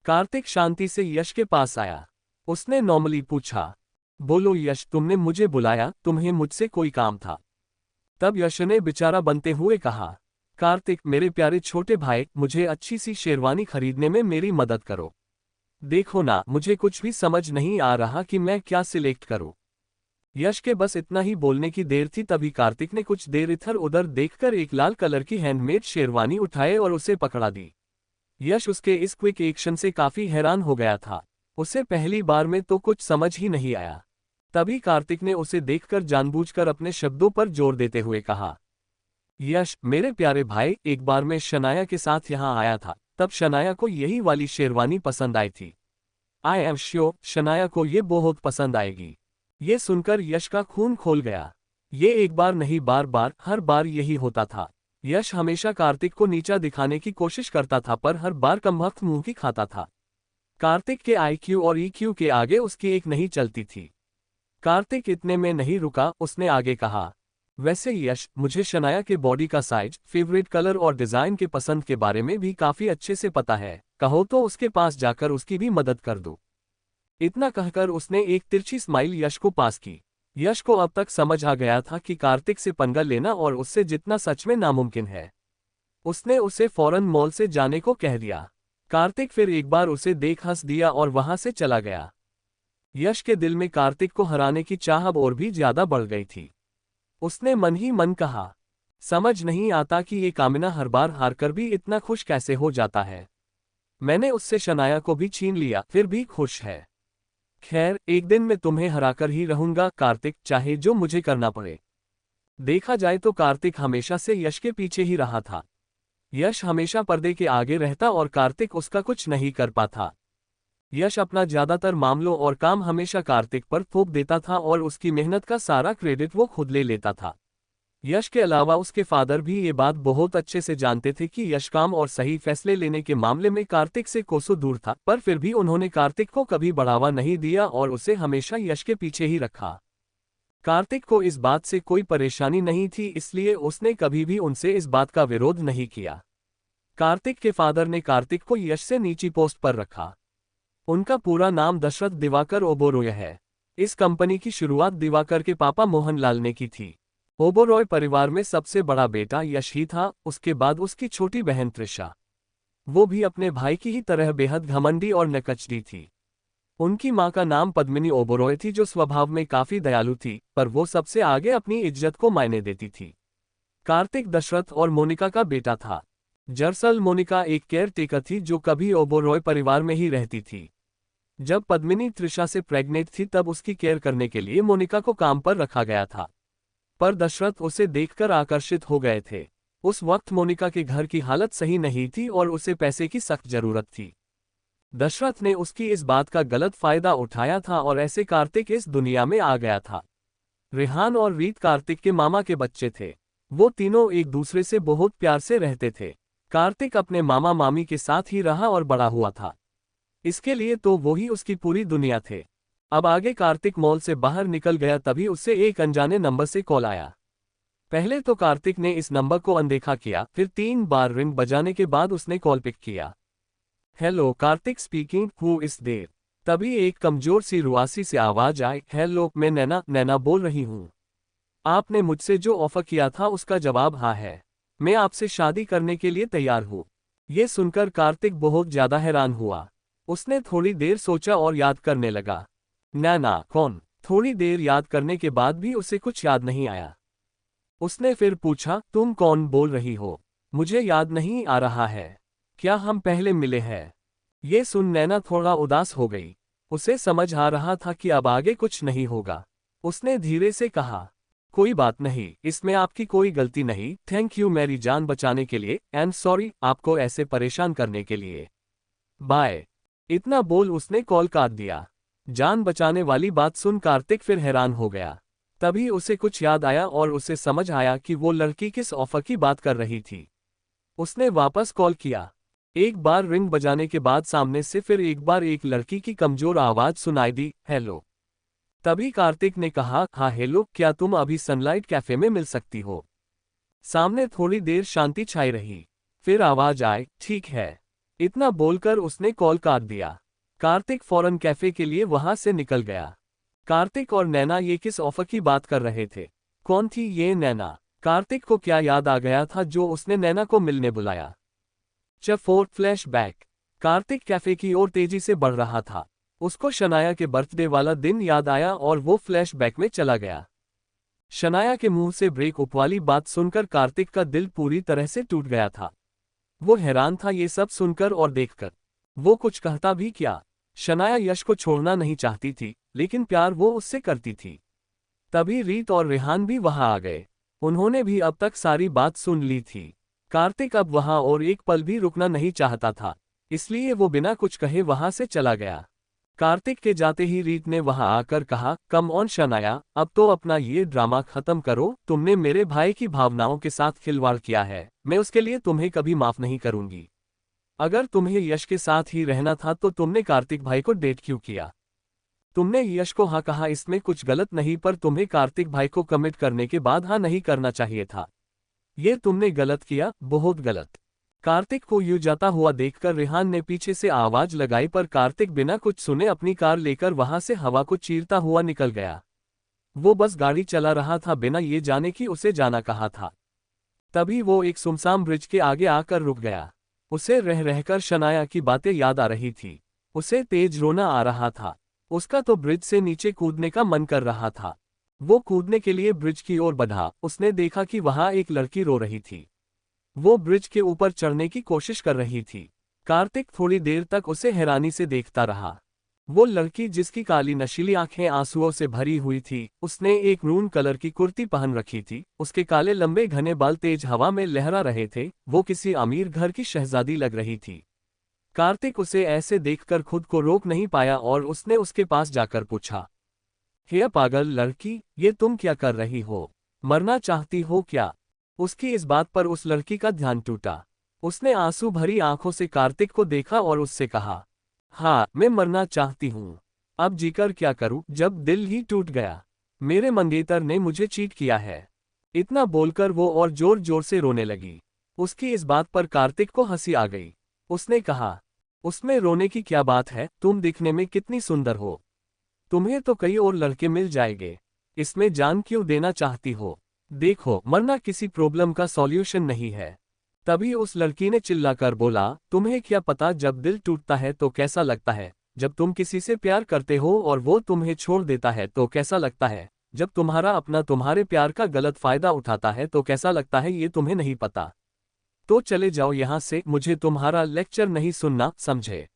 कार्तिक शांति से यश के पास आया। उसने नॉर्मली पूछा, बोलो यश, तुमने मुझे बुलाया, तुम्हें मुझसे कोई काम था? तब यश ने बेचारा बनते हुए कहा, कार्तिक मेरे प्यारे छोटे भाई, मुझे अच्छी सी शेरवानी खरीदने में मेरी मदद करो। देखो ना, मुझे कुछ भी समझ नहीं आ रहा कि मैं क्या सिलेक्ट करूं। यश के बस इतना ही बोलने की देर थी, तभी कार्तिक ने कुछ देर इधर उधर देखकर एक लाल कलर की हैंडमेड शेरवानी उठाए और उसे पकड़ा दी। यश उसके इस क्विक एक्शन से काफी हैरान हो गया था। उसे पहली बार में तो कुछ समझ ही नहीं आया। तभी कार्तिक ने उसे देखकर जानबूझकर अपने शब्दों पर जोर देते हुए कहा, यश मेरे प्यारे भाई, एक बार मैं शनाया के साथ यहाँ आया था, तब शनाया को यही वाली शेरवानी पसंद आई थी। आई एम श्योर शनाया को ये बहुत पसंद आएगी। ये सुनकर यश का खून खोल गया। ये एक बार नहीं, बार बार, हर बार यही होता था। यश हमेशा कार्तिक को नीचा दिखाने की कोशिश करता था, पर हर बार कमबख्त मुंह की खाता था। कार्तिक के IQ और EQ के आगे उसकी एक नहीं चलती थी। कार्तिक इतने में नहीं रुका, उसने आगे कहा, वैसे यश, मुझे शनाया के बॉडी का साइज, फेवरेट कलर और डिजाइन के पसंद के बारे में भी काफी अच्छे से पता है। कहो तो उसके पास जाकर उसकी भी मदद कर दूं। इतना कहकर उसने एक तिरछी स्माइल यश को पास की। यश को अब तक समझ आ गया था कि कार्तिक से पंगा लेना और उससे जितना सच में नामुमकिन है। उसने उसे फौरन मॉल से जाने को कह दिया। कार्तिक फिर एक बार उसे देख हंस दिया और वहां से चला गया। यश के दिल में कार्तिक को हराने की चाह अब और भी ज्यादा बढ़ गई थी। उसने मन ही मन कहा, समझ नहीं आता कि ये कामिना हर बार हारकर भी इतना खुश कैसे हो जाता है। मैंने उससे शनाया को भी छीन लिया, फिर भी खुश है। खैर, एक दिन मैं तुम्हें हराकर ही रहूंगा कार्तिक, चाहे जो मुझे करना पड़े। देखा जाए तो कार्तिक हमेशा से यश के पीछे ही रहा था। यश हमेशा पर्दे के आगे रहता और कार्तिक उसका कुछ नहीं कर पाता। यश अपना ज्यादातर मामलों और काम हमेशा कार्तिक पर थोप देता था और उसकी मेहनत का सारा क्रेडिट वो खुद ले लेता था। यश के अलावा उसके फादर भी ये बात बहुत अच्छे से जानते थे कि यश काम और सही फैसले लेने के मामले में कार्तिक से कोसों दूर था, पर फिर भी उन्होंने कार्तिक को कभी बढ़ावा नहीं दिया और उसे हमेशा यश के पीछे ही रखा। कार्तिक को इस बात से कोई परेशानी नहीं थी, इसलिए उसने कभी भी उनसे इस बात का विरोध नहीं किया। कार्तिक के फादर ने कार्तिक को यश से नीची पोस्ट पर रखा। उनका पूरा नाम दशरथ दिवाकर ओबोरॉय है। इस कंपनी की शुरुआत दिवाकर के पापा मोहनलाल ने की थी। ओबोरॉय परिवार में सबसे बड़ा बेटा यश ही था, उसके बाद उसकी छोटी बहन त्रिशा। वो भी अपने भाई की ही तरह बेहद घमंडी और नकचरी थी। उनकी मां का नाम पद्मिनी ओबोरॉय थी, जो स्वभाव में काफी दयालु थी, पर वो सबसे आगे अपनी इज्जत को मायने देती थी। कार्तिक दशरथ और मोनिका का बेटा था। दरअसल मोनिका एक केयर टेकर थी जो कभी ओबोरॉय परिवार में ही रहती थी। जब पद्मिनी त्रिशा से प्रेग्नेंट थी तब उसकी केयर करने के लिए मोनिका को काम पर रखा गया था, पर दशरथ उसे देखकर आकर्षित हो गए थे। उस वक्त मोनिका के घर की हालत सही नहीं थी और उसे पैसे की सख्त जरूरत थी। दशरथ ने उसकी इस बात का गलत फायदा उठाया था और ऐसे कार्तिक इस दुनिया में आ गया था। रेहान और रीत कार्तिक के मामा के बच्चे थे। वो तीनों एक दूसरे से बहुत प्यार से रहते थे। कार्तिक अपने मामा मामी के साथ ही रहा और बड़ा हुआ था, इसके लिए तो वो ही उसकी पूरी दुनिया थे। अब आगे कार्तिक मॉल से बाहर निकल गया, तभी उससे एक अनजाने नंबर से कॉल आया। पहले तो कार्तिक ने इस नंबर को अनदेखा किया, फिर 3 बार रिंग बजाने के बाद उसने कॉल पिक किया। Hello, Kartik speaking, who is there? तभी एक कमजोर सी रुआसी से आवाज आई, हेलो, मैं नैना बोल रही हूँ। आपने मुझसे जो ऑफर किया था उसका जवाब हाँ है। मैं आपसे शादी करने के लिए तैयार हूँ। ये सुनकर कार्तिक बहुत ज्यादा हैरान हुआ। उसने थोड़ी देर सोचा और याद करने लगा। नैना कौन? थोड़ी देर याद करने के बाद भी उसे कुछ याद नहीं आया। उसने फिर पूछा, तुम कौन बोल रही हो? मुझे याद नहीं आ रहा है। क्या हम पहले मिले हैं? ये सुन नैना थोड़ा उदास हो गई। उसे समझ आ रहा था कि अब आगे कुछ नहीं होगा। उसने धीरे से कहा, कोई बात नहीं, इसमें आपकी कोई गलती नहीं, थैंक यू मेरी जान बचाने के लिए, एंड सॉरी आपको ऐसे परेशान करने के लिए। बाय। इतना बोल उसने कॉल काट दिया। जान बचाने वाली बात सुन कार्तिक फिर हैरान हो गया। तभी उसे कुछ याद आया और उसे समझ आया कि वो लड़की किस ऑफर की बात कर रही थी। उसने वापस कॉल किया। एक बार रिंग बजाने के बाद सामने से फिर एक बार एक लड़की की कमजोर आवाज सुनाई दी, हेलो। तभी कार्तिक ने कहा, हाँ हेलो, क्या तुम अभी सनलाइट कैफे में मिल सकती हो? सामने थोड़ी देर शांति छाई रही। फिर आवाज आई, ठीक है। इतना बोलकर उसने कॉल काट दिया। कार्तिक फौरन कैफे के लिए वहां से निकल गया। कार्तिक और नैना ये किस ऑफर की बात कर रहे थे? कौन थी ये नैना? कार्तिक को क्या याद आ गया था जो उसने नैना को मिलने बुलाया? Fourth flashback. कार्तिक कैफे की ओर तेजी से बढ़ रहा था। उसको शनाया के बर्थडे वाला दिन याद आया और वो फ्लैशबैक में चला गया। शनाया के मुंह से ब्रेकअप वाली बात सुनकर कार्तिक का दिल पूरी तरह से टूट गया था। वो हैरान था ये सब सुनकर और देखकर। वो कुछ कहता भी क्या? शनाया यश को छोड़ना नहीं चाहती थी, लेकिन प्यार वो उससे करती थी। तभी रीत और रेहान भी वहां आ गए। उन्होंने भी अब तक सारी बात सुन ली थी। कार्तिक अब वहां और एक पल भी रुकना नहीं चाहता था, इसलिए वो बिना कुछ कहे वहां से चला गया। कार्तिक के जाते ही रीत ने वहां आकर कहा, कम ऑन शनाया, अब तो अपना ये ड्रामा खत्म करो। तुमने मेरे भाई की भावनाओं के साथ खिलवाड़ किया है, मैं उसके लिए तुम्हें कभी माफ नहीं करूंगी। अगर तुम्हें यश के साथ ही रहना था तो तुमने कार्तिक भाई को डेट क्यों किया? तुमने यश को हाँ कहा, इसमें कुछ गलत नहीं, पर तुम्हें कार्तिक भाई को कमिट करने के बाद हाँ नहीं करना चाहिए था। ये तुमने गलत किया, बहुत गलत। कार्तिक को यूं जाता हुआ देखकर रेहान ने पीछे से आवाज लगाई, पर कार्तिक बिना कुछ सुने अपनी कार लेकर वहां से हवा को चीरता हुआ निकल गया। वो बस गाड़ी चला रहा था, बिना ये जाने कि उसे जाना कहाँ था। तभी वो एक सुनसान ब्रिज के आगे आकर रुक गया। उसे रह रहकर शनाया की बातें याद आ रही थी। उसे तेज रोना आ रहा था। उसका तो ब्रिज से नीचे कूदने का मन कर रहा था। वो कूदने के लिए ब्रिज की ओर बढ़ा। उसने देखा कि वहां एक लड़की रो रही थी। वो ब्रिज के ऊपर चढ़ने की कोशिश कर रही थी। कार्तिक थोड़ी देर तक उसे हैरानी से देखता रहा। वो लड़की जिसकी काली नशीली आंखें आंसुओं से भरी हुई थी, उसने एक मैरून कलर की कुर्ती पहन रखी थी। उसके काले लंबे घने बाल तेज हवा में लहरा रहे थे। वो किसी अमीर घर की शहजादी लग रही थी। कार्तिक उसे ऐसे देखकर खुद को रोक नहीं पाया और उसने उसके पास जाकर पूछा, हे पागल लड़की, ये तुम क्या कर रही हो? मरना चाहती हो क्या? उसकी इस बात पर उस लड़की का ध्यान टूटा। उसने आंसू भरी आंखों से कार्तिक को देखा और उससे कहा, हाँ मैं मरना चाहती हूँ। अब जीकर क्या करूँ जब दिल ही टूट गया। मेरे मंगेतर ने मुझे चीट किया है। इतना बोलकर वो और जोर जोर से रोने लगी। उसकी इस बात पर कार्तिक को हंसी आ गई। उसने कहा, उसमें रोने की क्या बात है, तुम दिखने में कितनी सुंदर हो। तुम्हें तो कई और लड़के मिल जाएंगे, इसमें जान क्यों देना चाहती हो? देखो, मरना किसी प्रॉब्लम का सॉल्यूशन नहीं है। तभी उस लड़की ने चिल्लाकर बोला, तुम्हें क्या पता जब दिल टूटता है तो कैसा लगता है? जब तुम किसी से प्यार करते हो और वो तुम्हें छोड़ देता है तो कैसा लगता है? जब तुम्हारा अपना तुम्हारे प्यार का गलत फायदा उठाता है तो कैसा लगता है, ये तुम्हें नहीं पता। तो चले जाओ यहाँ से, मुझे तुम्हारा लेक्चर नहीं सुनना, समझे?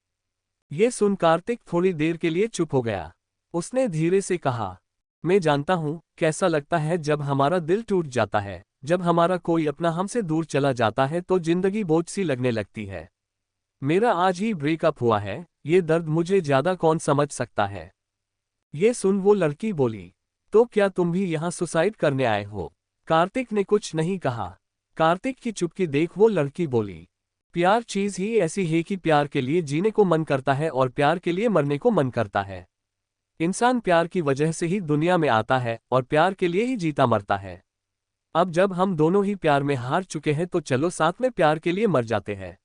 ये सुन कार्तिक थोड़ी देर के लिए चुप हो गया। उसने धीरे से कहा, मैं जानता हूँ कैसा लगता है जब हमारा दिल टूट जाता है। जब हमारा कोई अपना हमसे दूर चला जाता है तो जिंदगी बोझ सी लगने लगती है। मेरा आज ही ब्रेकअप हुआ है, ये दर्द मुझे ज्यादा कौन समझ सकता है। ये सुन वो लड़की बोली, तो क्या तुम भी यहाँ सुसाइड करने आए हो? कार्तिक ने कुछ नहीं कहा। कार्तिक की चुप्पी देख वो लड़की बोली, प्यार चीज ही ऐसी है कि प्यार के लिए जीने को मन करता है और प्यार के लिए मरने को मन करता है। इंसान प्यार की वजह से ही दुनिया में आता है और प्यार के लिए ही जीता मरता है। अब जब हम दोनों ही प्यार में हार चुके हैं तो चलो साथ में प्यार के लिए मर जाते हैं।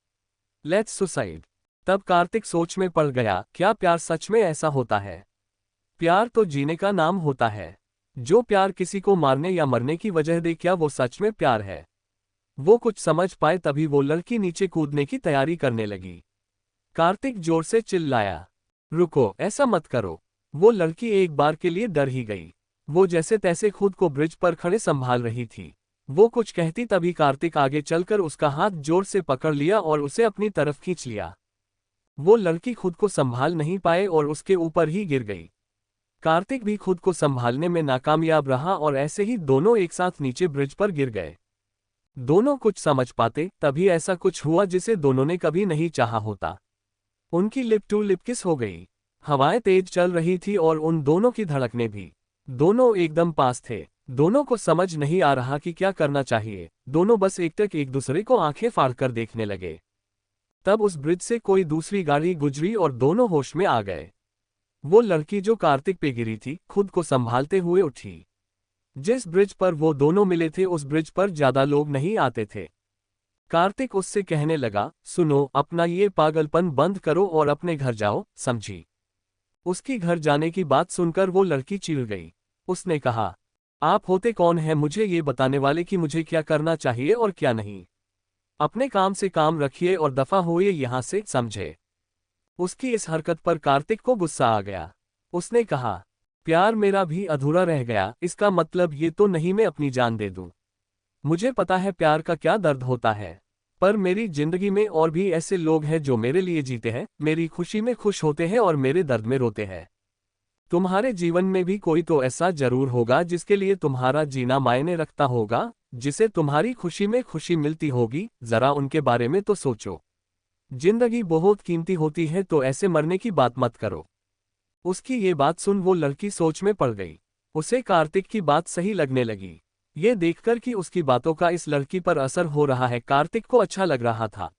Let's suicide. तब कार्तिक सोच में पड़ गया, क्या प्यार सच में ऐसा होता है? प्यार तो जीने का नाम होता है। जो प्यार किसी को मारने या मरने की वजह दे, क्या वो सच में प्यार है? वो कुछ समझ पाए तभी वो लड़की नीचे कूदने की तैयारी करने लगी। कार्तिक जोर से चिल्लाया, रुको, ऐसा मत करो। वो लड़की एक बार के लिए डर ही गई। वो जैसे तैसे खुद को ब्रिज पर खड़े संभाल रही थी। वो कुछ कहती तभी कार्तिक आगे चलकर उसका हाथ जोर से पकड़ लिया और उसे अपनी तरफ खींच लिया। वो लड़की खुद को संभाल नहीं पाए और उसके ऊपर ही गिर गई। कार्तिक भी खुद को संभालने में नाकामयाब रहा और ऐसे ही दोनों एक साथ नीचे ब्रिज पर गिर गए। दोनों कुछ समझ पाते तभी ऐसा कुछ हुआ जिसे दोनों ने कभी नहीं चाहा होता। उनकी लिप टू लिप किस हो गई। हवाएं तेज चल रही थी और उन दोनों की धड़कनें भी। दोनों एकदम पास थे। दोनों को समझ नहीं आ रहा कि क्या करना चाहिए। दोनों बस एकटक एक दूसरे को आंखें फाड़कर देखने लगे। तब उस ब्रिज से कोई दूसरी गाड़ी गुजरी और दोनों होश में आ गए। वो लड़की जो कार्तिक पे गिरी थी खुद को संभालते हुए उठी। जिस ब्रिज पर वो दोनों मिले थे उस ब्रिज पर ज्यादा लोग नहीं आते थे। कार्तिक उससे कहने लगा, सुनो, अपना ये पागलपन बंद करो और अपने घर जाओ, समझी। उसकी घर जाने की बात सुनकर वो लड़की चिढ़ गई। उसने कहा, आप होते कौन हैं मुझे ये बताने वाले कि मुझे क्या करना चाहिए और क्या नहीं। अपने काम से काम रखिए और दफा होइए यहां से, समझे। उसकी इस हरकत पर कार्तिक को गुस्सा आ गया। उसने कहा, प्यार मेरा भी अधूरा रह गया, इसका मतलब ये तो नहीं मैं अपनी जान दे दूं। मुझे पता है प्यार का क्या दर्द होता है, पर मेरी जिंदगी में और भी ऐसे लोग हैं जो मेरे लिए जीते हैं, मेरी खुशी में खुश होते हैं और मेरे दर्द में रोते हैं। तुम्हारे जीवन में भी कोई तो ऐसा जरूर होगा जिसके लिए तुम्हारा जीना मायने रखता होगा, जिसे तुम्हारी खुशी में खुशी मिलती होगी। जरा उनके बारे में तो सोचो। जिंदगी बहुत कीमती होती है तो ऐसे मरने की बात मत करो। उसकी ये बात सुन वो लड़की सोच में पड़ गई। उसे कार्तिक की बात सही लगने लगी। ये देखकर कि उसकी बातों का इस लड़की पर असर हो रहा है कार्तिक को अच्छा लग रहा था।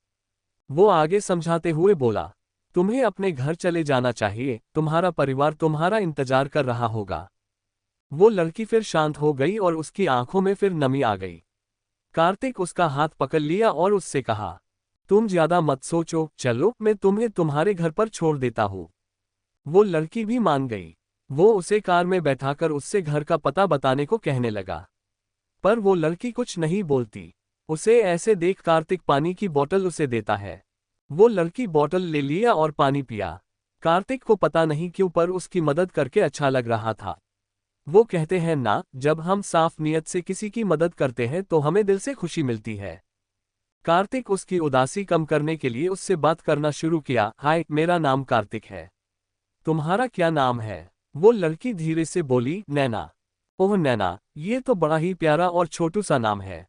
वो आगे समझाते हुए बोला, तुम्हें अपने घर चले जाना चाहिए, तुम्हारा परिवार तुम्हारा इंतजार कर रहा होगा। वो लड़की फिर शांत हो गई और उसकी आंखों में फिर नमी आ गई। कार्तिक उसका हाथ पकड़ लिया और उससे कहा, तुम ज्यादा मत सोचो, चलो मैं तुम्हें तुम्हारे घर पर छोड़ देता हूँ। वो लड़की भी मान गई। वो उसे कार में बैठाकर उससे घर का पता बताने को कहने लगा, पर वो लड़की कुछ नहीं बोलती। उसे ऐसे देख कार्तिक पानी की बोतल उसे देता है। वो लड़की बोतल ले लिया और पानी पिया। कार्तिक को पता नहीं क्यों पर उसकी मदद करके अच्छा लग रहा था। वो कहते हैं ना, जब हम साफ नियत से किसी की मदद करते हैं तो हमें दिल से खुशी मिलती है। कार्तिक उसकी उदासी कम करने के लिए उससे बात करना शुरू किया। हाय, मेरा नाम कार्तिक है। तुम्हारा क्या नाम है? वो लड़की धीरे से बोली, नैना। ओह नैना, ये तो बड़ा ही प्यारा और छोटू सा नाम है।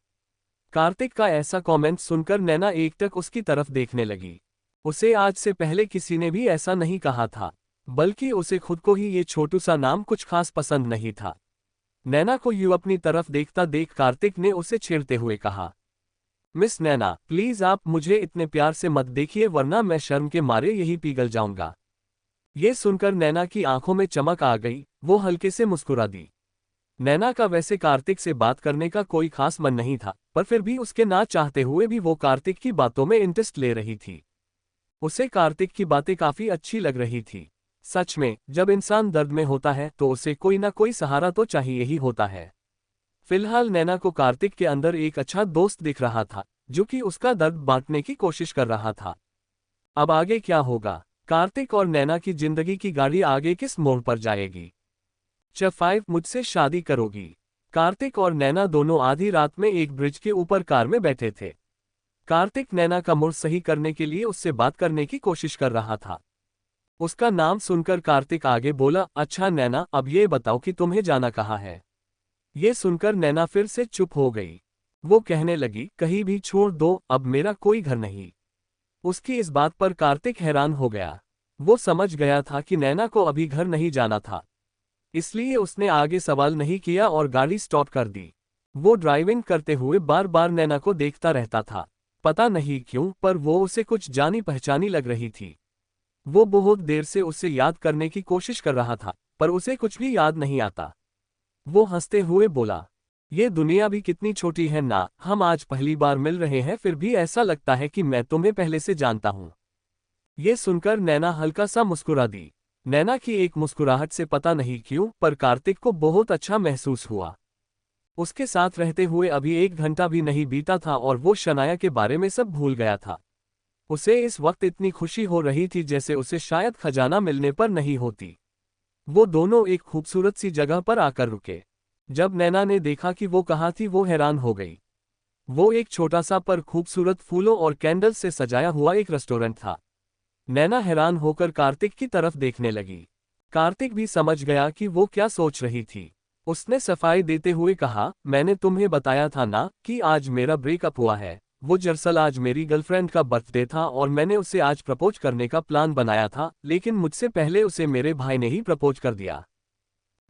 कार्तिक का ऐसा कमेंट सुनकर नैना एकटक उसकी तरफ देखने लगी। उसे आज से पहले किसी ने भी ऐसा नहीं कहा था, बल्कि उसे खुद को ही ये छोटू सा नाम कुछ खास पसंद नहीं था। नैना को यूं अपनी तरफ देखता देख कार्तिक ने उसे छेड़ते हुए कहा, मिस नैना, प्लीज आप मुझे इतने प्यार से मत देखिए वरना मैं शर्म के मारे यही पिघल जाऊंगा। ये सुनकर नैना की आंखों में चमक आ गई। वो हल्के से मुस्कुरा दी। नैना का वैसे कार्तिक से बात करने का कोई खास मन नहीं था, पर फिर भी उसके ना चाहते हुए भी वो कार्तिक की बातों में इंटरेस्ट ले रही थी। उसे कार्तिक की बातें काफी अच्छी लग रही थी। सच में, जब इंसान दर्द में होता है तो उसे कोई ना कोई सहारा तो चाहिए ही होता है। फिलहाल नैना को कार्तिक के अंदर एक अच्छा दोस्त दिख रहा था, जो कि उसका दर्द बांटने की कोशिश कर रहा था। अब आगे क्या होगा? कार्तिक और नैना की जिंदगी की गाड़ी आगे किस मोड़ पर जाएगी? च 5 मुझसे शादी करोगी? कार्तिक और नैना दोनों आधी रात में एक ब्रिज के ऊपर कार में बैठे थे। कार्तिक नैना का मूड सही करने के लिए उससे बात करने की कोशिश कर रहा था। उसका नाम सुनकर कार्तिक आगे बोला, अच्छा नैना, अब ये बताओ कि तुम्हें जाना कहाँ है? ये सुनकर नैना फिर से चुप हो गई। वो कहने लगी, कहीं भी छोड़ दो, अब मेरा कोई घर नहीं। उसकी इस बात पर कार्तिक हैरान हो गया। वो समझ गया था कि नैना को अभी घर नहीं जाना था, इसलिए उसने आगे सवाल नहीं किया और गाड़ी स्टॉप कर दी। वो ड्राइविंग करते हुए बार बार नैना को देखता रहता था। पता नहीं क्यों, पर वो उसे कुछ जानी पहचानी लग रही थी। वो बहुत देर से उसे याद करने की कोशिश कर रहा था, पर उसे कुछ भी याद नहीं आता। वो हंसते हुए बोला, ये दुनिया भी कितनी छोटी है ना, हम आज पहली बार मिल रहे हैं फिर भी ऐसा लगता है कि मैं तुम्हें पहले से जानता हूँ। ये सुनकर नैना हल्का सा मुस्कुरा दी। नैना की एक मुस्कुराहट से पता नहीं क्यों, पर कार्तिक को बहुत अच्छा महसूस हुआ। उसके साथ रहते हुए अभी 1 घंटा भी नहीं बीता था और वो शनाया के बारे में सब भूल गया था। उसे इस वक्त इतनी खुशी हो रही थी जैसे उसे शायद खजाना मिलने पर नहीं होती। वो दोनों एक खूबसूरत सी जगह पर आकर रुके। जब नैना ने देखा कि वो कहाँ थी वो हैरान हो गई। वो एक छोटा सा पर खूबसूरत फूलों और कैंडल्स से सजाया हुआ एक रेस्टोरेंट था। नैना हैरान होकर कार्तिक की तरफ देखने लगी। कार्तिक भी समझ गया कि वो क्या सोच रही थी। उसने सफाई देते हुए कहा, मैंने तुम्हें बताया था ना कि आज मेरा ब्रेकअप हुआ है। वो दरअसल आज मेरी गर्लफ्रेंड का बर्थडे था और मैंने उसे आज प्रपोज करने का प्लान बनाया था, लेकिन मुझसे पहले उसे मेरे भाई ने ही प्रपोज कर दिया।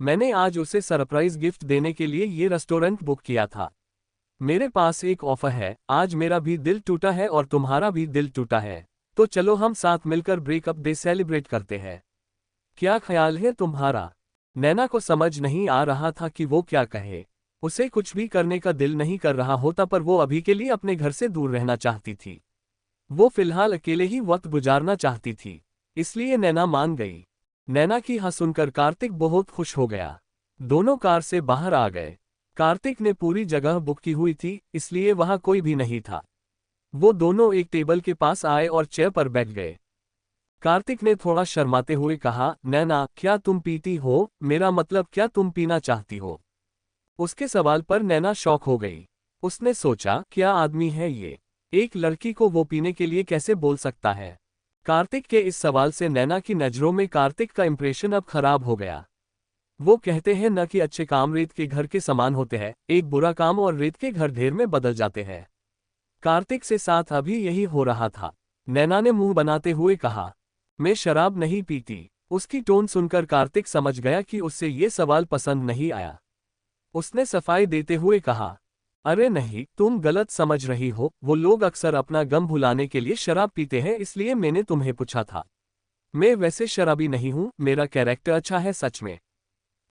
मैंने आज उसे सरप्राइज गिफ्ट देने के लिए ये रेस्टोरेंट बुक किया था। मेरे पास एक ऑफर है, आज मेरा भी दिल टूटा है और तुम्हारा भी दिल टूटा है, तो चलो हम साथ मिलकर ब्रेकअप डे सेलिब्रेट करते हैं। क्या ख्याल है तुम्हारा? नैना को समझ नहीं आ रहा था कि वो क्या कहे। उसे कुछ भी करने का दिल नहीं कर रहा होता, पर वो अभी के लिए अपने घर से दूर रहना चाहती थी। वो फिलहाल अकेले ही वक्त गुजारना चाहती थी, इसलिए नैना मान गई। नैना की हाँ सुनकर कार्तिक बहुत खुश हो गया। दोनों कार से बाहर आ गए। कार्तिक ने पूरी जगह बुक की हुई थी, इसलिए वहां कोई भी नहीं था। वो दोनों एक टेबल के पास आए और चेयर पर बैठ गए। कार्तिक ने थोड़ा शर्माते हुए कहा, नैना क्या तुम पीती हो? मेरा मतलब क्या तुम पीना चाहती हो? उसके सवाल पर नैना शॉक हो गई। उसने सोचा, क्या आदमी है ये? एक लड़की को वो पीने के लिए कैसे बोल सकता है? कार्तिक के इस सवाल से नैना की नज़रों में कार्तिक का इंप्रेशन अब खराब हो गया। वो कहते हैं न कि अच्छे काम रेत के घर के समान होते हैं, एक बुरा काम और रेत के घर ढेर में बदल जाते हैं। कार्तिक से साथ अभी यही हो रहा था। नैना ने मुंह बनाते हुए कहा, मैं शराब नहीं पीती। उसकी टोन सुनकर कार्तिक समझ गया कि उससे ये सवाल पसंद नहीं आया। उसने सफाई देते हुए कहा, अरे नहीं, तुम गलत समझ रही हो। वो लोग अक्सर अपना गम भुलाने के लिए शराब पीते हैं, इसलिए मैंने तुम्हें पूछा था। मैं वैसे शराबी नहीं हूं, मेरा कैरेक्टर अच्छा है सच में।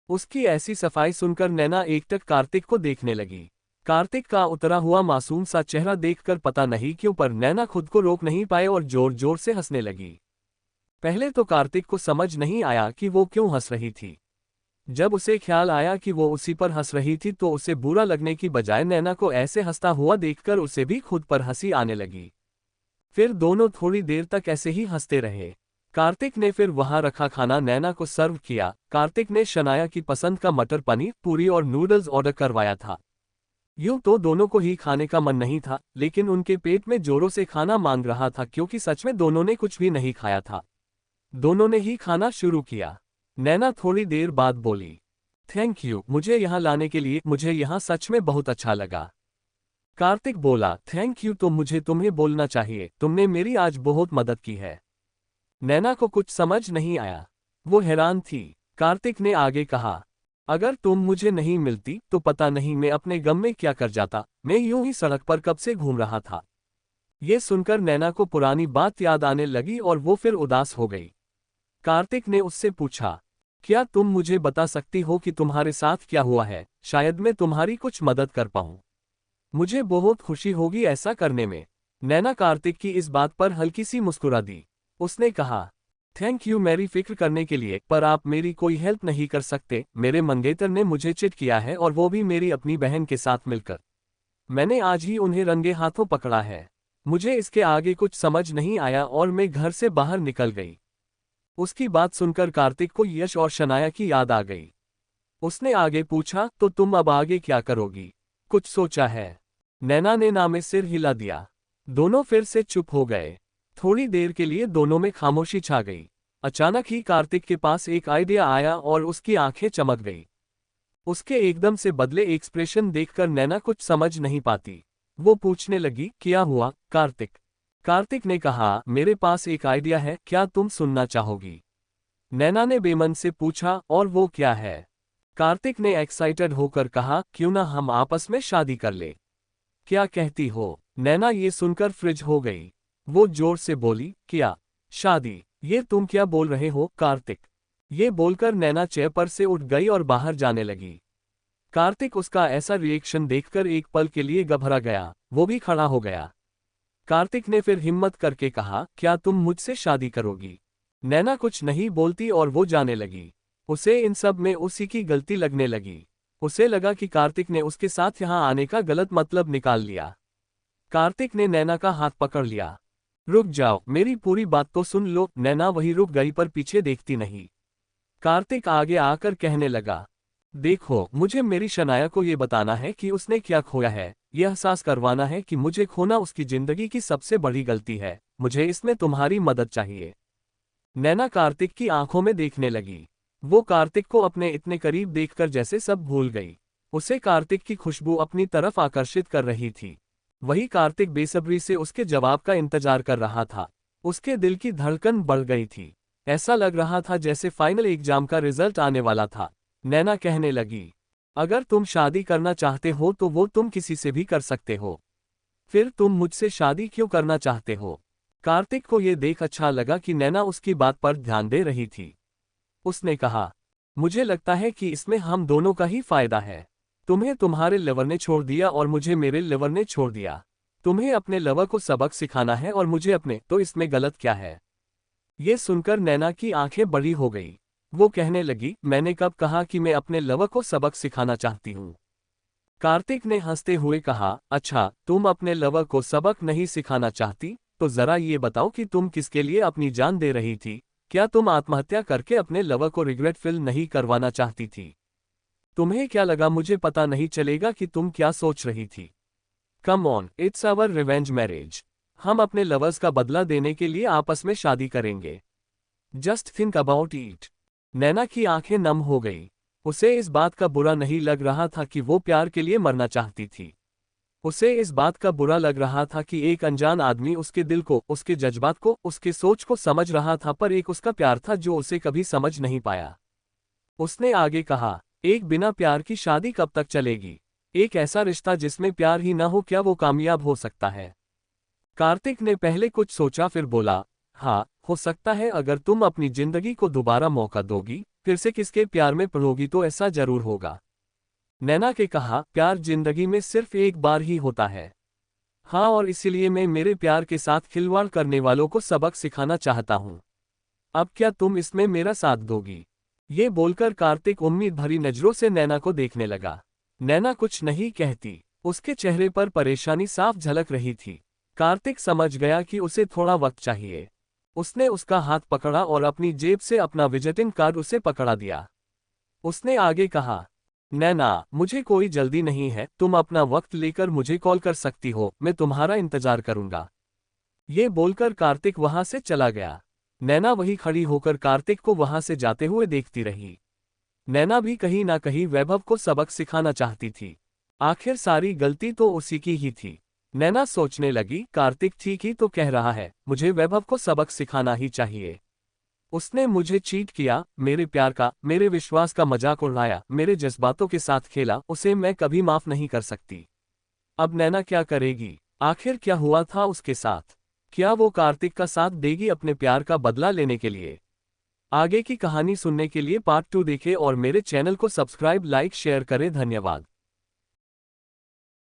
उसकी ऐसी सफाई सुनकर नैना एकटक कार्तिक को देखने लगी। कार्तिक का उतरा हुआ मासूम सा चेहरा देखकर पता नहीं क्यों पर नैना खुद को रोक नहीं पाए और जोर जोर से हंसने लगी। पहले तो कार्तिक को समझ नहीं आया कि वो क्यों हंस रही थी। जब उसे ख्याल आया कि वो उसी पर हंस रही थी तो उसे बुरा लगने की बजाय नैना को ऐसे हंसता हुआ देखकर उसे भी खुद पर हंसी आने लगी। फिर दोनों थोड़ी देर तक ऐसे ही हंसते रहे। कार्तिक ने फिर वहां रखा खाना नैना को सर्व किया। कार्तिक ने शनाया की पसंद का मटर पनीर, पूरी और नूडल्स ऑर्डर करवाया था। यूं तो दोनों को ही खाने का मन नहीं था, लेकिन उनके पेट में जोरों से खाना मांग रहा था क्योंकि सच में दोनों ने कुछ भी नहीं खाया था। दोनों ने ही खाना शुरू किया। नैना थोड़ी देर बाद बोली, थैंक यू मुझे यहाँ लाने के लिए, मुझे यहाँ सच में बहुत अच्छा लगा। कार्तिक बोला, थैंक यू तो मुझे तुम्हें बोलना चाहिए, तुमने मेरी आज बहुत मदद की है। नैना को कुछ समझ नहीं आया, वो हैरान थी। कार्तिक ने आगे कहा, अगर तुम मुझे नहीं मिलती तो पता नहीं मैं अपने गम में क्या कर जाता। मैं यूं ही सड़क पर कब से घूम रहा था। ये सुनकर नैना को पुरानी बात याद आने लगी और वो फिर उदास हो गई। कार्तिक ने उससे पूछा, क्या तुम मुझे बता सकती हो कि तुम्हारे साथ क्या हुआ है? शायद मैं तुम्हारी कुछ मदद कर पाऊं। मुझे बहुत खुशी होगी ऐसा करने में। नैना कार्तिक की इस बात पर हल्की सी मुस्कुरा दी। उसने कहा, थैंक यू मेरी फिक्र करने के लिए, पर आप मेरी कोई हेल्प नहीं कर सकते। मेरे मंगेतर ने मुझे चिट किया है और वो भी मेरी अपनी बहन के साथ मिलकर। मैंने आज ही उन्हें रंगे हाथों पकड़ा है। मुझे इसके आगे कुछ समझ नहीं आया और मैं घर से बाहर निकल गई। उसकी बात सुनकर कार्तिक को यश और शनाया की याद आ गई। उसने आगे पूछा, तो तुम अब आगे क्या करोगी? कुछ सोचा है? नैना ने ना में सिर हिला दिया। दोनों फिर से चुप हो गए। थोड़ी देर के लिए दोनों में खामोशी छा गई। अचानक ही कार्तिक के पास एक आइडिया आया और उसकी आंखें चमक गई। उसके एकदम से बदले एक्सप्रेशन देखकर नैना कुछ समझ नहीं पाती। वो पूछने लगी, क्या हुआ कार्तिक? कार्तिक ने कहा, मेरे पास एक आइडिया है, क्या तुम सुनना चाहोगी? नैना ने बेमन से पूछा, और वो क्या है? कार्तिक ने एक्साइटेड होकर कहा, क्यों ना हम आपस में शादी कर ले। क्या कहती हो? नैना ये सुनकर फ्रिज हो गई। वो जोर से बोली, क्या शादी? ये तुम क्या बोल रहे हो कार्तिक? ये बोलकर नैना चेयर पर से उठ गई और बाहर जाने लगी। कार्तिक उसका ऐसा रिएक्शन देखकर एक पल के लिए घबरा गया। वो भी खड़ा हो गया। कार्तिक ने फिर हिम्मत करके कहा, क्या तुम मुझसे शादी करोगी? नैना कुछ नहीं बोलती और वो जाने लगी। उसे इन सब में उसी की गलती लगने लगी। उसे लगा कि कार्तिक ने उसके साथ यहाँ आने का गलत मतलब निकाल लिया। कार्तिक ने नैना का हाथ पकड़ लिया। रुक जाओ, मेरी पूरी बात तो सुन लो। नैना वहीं रुक गई पर पीछे देखती नहीं। कार्तिक आगे आकर कहने लगा, देखो मुझे मेरी शनाया को ये बताना है कि उसने क्या खोया है। यह एहसास करवाना है कि मुझे खोना उसकी जिंदगी की सबसे बड़ी गलती है। मुझे इसमें तुम्हारी मदद चाहिए। नैना कार्तिक की आंखों में देखने लगी। वो कार्तिक को अपने इतने करीब देखकर जैसे सब भूल गई। उसे कार्तिक की खुशबू अपनी तरफ आकर्षित कर रही थी। वही कार्तिक बेसब्री से उसके जवाब का इंतजार कर रहा था। उसके दिल की धड़कन बढ़ गई थी। ऐसा लग रहा था जैसे फाइनल एग्जाम का रिजल्ट आने वाला था। नैना कहने लगी, अगर तुम शादी करना चाहते हो तो वो तुम किसी से भी कर सकते हो। फिर तुम मुझसे शादी क्यों करना चाहते हो? कार्तिक को ये देख अच्छा लगा कि नैना उसकी बात पर ध्यान दे रही थी। उसने कहा, मुझे लगता है कि इसमें हम दोनों का ही फायदा है। तुम्हें तुम्हारे लवर ने छोड़ दिया और मुझे मेरे लवर ने छोड़ दिया। तुम्हें अपने लवर को सबक सिखाना है और मुझे अपने, तो इसमें गलत क्या है? ये सुनकर नैना की आंखें बड़ी हो गई। वो कहने लगी, मैंने कब कहा कि मैं अपने लवर को सबक सिखाना चाहती हूँ? कार्तिक ने हंसते हुए कहा, अच्छा तुम अपने लवर को सबक नहीं सिखाना चाहती, तो जरा ये बताओ कि तुम किसके लिए अपनी जान दे रही थी? क्या तुम आत्महत्या करके अपने लवर को रिग्रेट फील नहीं करवाना चाहती थी? तुम्हें क्या लगा मुझे पता नहीं चलेगा कि तुम क्या सोच रही थी? Come on, it's our revenge marriage. हम अपने लवर्स का बदला देने के लिए आपस में शादी करेंगे। Just think about it. Naina की आंखें नम हो गई। उसे इस बात का बुरा नहीं लग रहा था कि वो प्यार के लिए मरना चाहती थी। उसे इस बात का बुरा लग रहा था कि एक अनजान आदमी उसके दिल को, उसके जज्बात को, उसके सोच को समझ रहा था, पर एक उसका प्यार था जो उसे कभी समझ नहीं पाया। उसने आगे कहा, एक बिना प्यार की शादी कब तक चलेगी? एक ऐसा रिश्ता जिसमें प्यार ही न हो, क्या वो कामयाब हो सकता है? कार्तिक ने पहले कुछ सोचा फिर बोला, हाँ हो सकता है, अगर तुम अपनी जिंदगी को दोबारा मौका दोगी, फिर से किसके प्यार में पड़ोगी तो ऐसा जरूर होगा। नैना के कहा, प्यार जिंदगी में सिर्फ एक बार ही होता है। हाँ, और इसीलिए मैं मेरे प्यार के साथ खिलवाड़ करने वालों को सबक सिखाना चाहता हूँ। अब क्या तुम इसमें मेरा साथ दोगी? ये बोलकर कार्तिक उम्मीद भरी नजरों से नैना को देखने लगा। नैना कुछ नहीं कहती। उसके चेहरे पर परेशानी साफ झलक रही थी। कार्तिक समझ गया कि उसे थोड़ा वक्त चाहिए। उसने उसका हाथ पकड़ा और अपनी जेब से अपना विजिटिंग कार्ड उसे पकड़ा दिया। उसने आगे कहा, नैना, मुझे कोई जल्दी नहीं है, तुम अपना वक्त लेकर मुझे कॉल कर सकती हो, मैं तुम्हारा इंतजार करूंगा। ये बोलकर कार्तिक वहां से चला गया। नैना वही खड़ी होकर कार्तिक को वहां से जाते हुए देखती रही। नैना भी कहीं ना कहीं वैभव को सबक सिखाना चाहती थी। आखिर सारी गलती तो उसी की ही थी। नैना सोचने लगी, कार्तिक ठीक ही तो कह रहा है, मुझे वैभव को सबक सिखाना ही चाहिए। उसने मुझे चीट किया, मेरे प्यार का, मेरे विश्वास का मजाक उड़ाया, मेरे जज्बातों के साथ खेला, उसे मैं कभी माफ नहीं कर सकती। अब नैना क्या करेगी? आखिर क्या हुआ था उसके साथ? क्या वो कार्तिक का साथ देगी अपने प्यार का बदला लेने के लिए? आगे की कहानी सुनने के लिए पार्ट 2 देखें और मेरे चैनल को सब्सक्राइब, लाइक, शेयर करें। धन्यवाद।